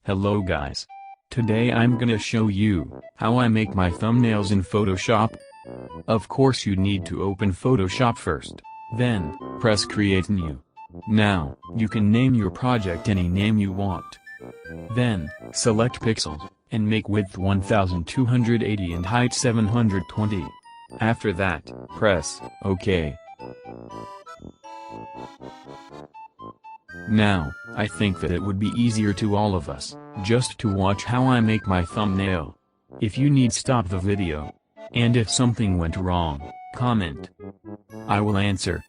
Hello guys. Today I'm gonna show you how I make my thumbnails in Photoshop. Of course you need to open Photoshop first, then press Create New. Now, you can name your project any name you want. Then, select pixels, and make width 1280 and height 720. After that, press OK. Now, I think that it would be easier to all of us, just to watch how I make my thumbnail. If you need, stop the video. And if something went wrong, comment. I will answer.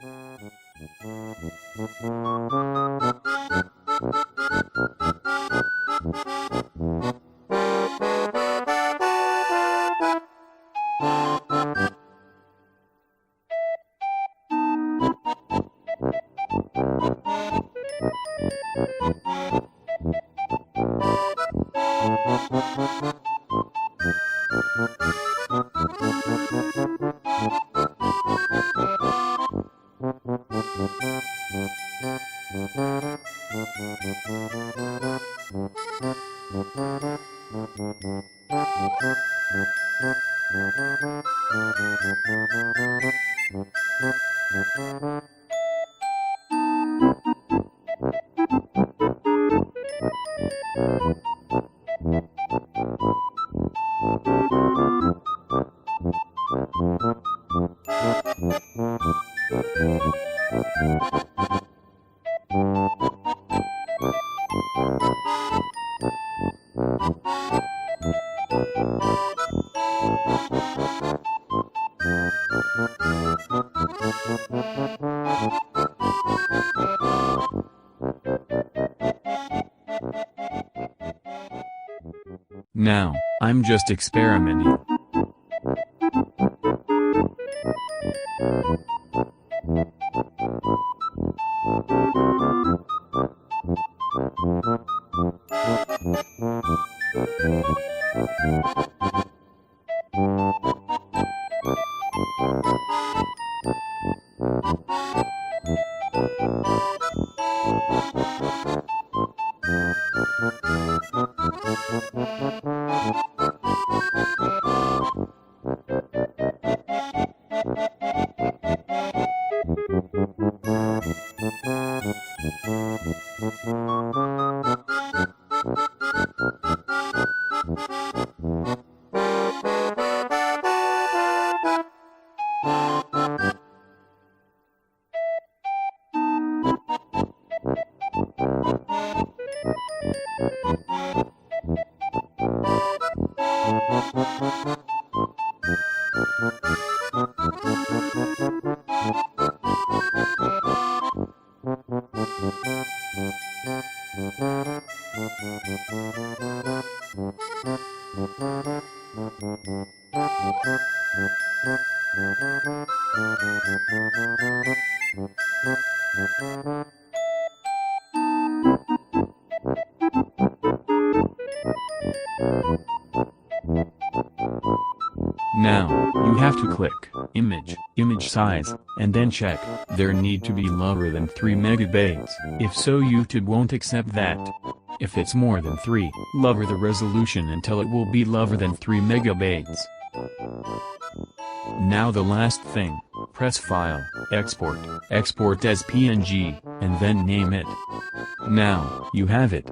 Now, I'm just experimenting. Now, you have to click image size, and then check, there need to be lower than 3 megabytes. If so, YouTube won't accept that. If it's more than 3, lower the resolution until it will be lower than 3 megabytes. Now the last thing, press File, Export as PNG, and then name it. Now, you have it.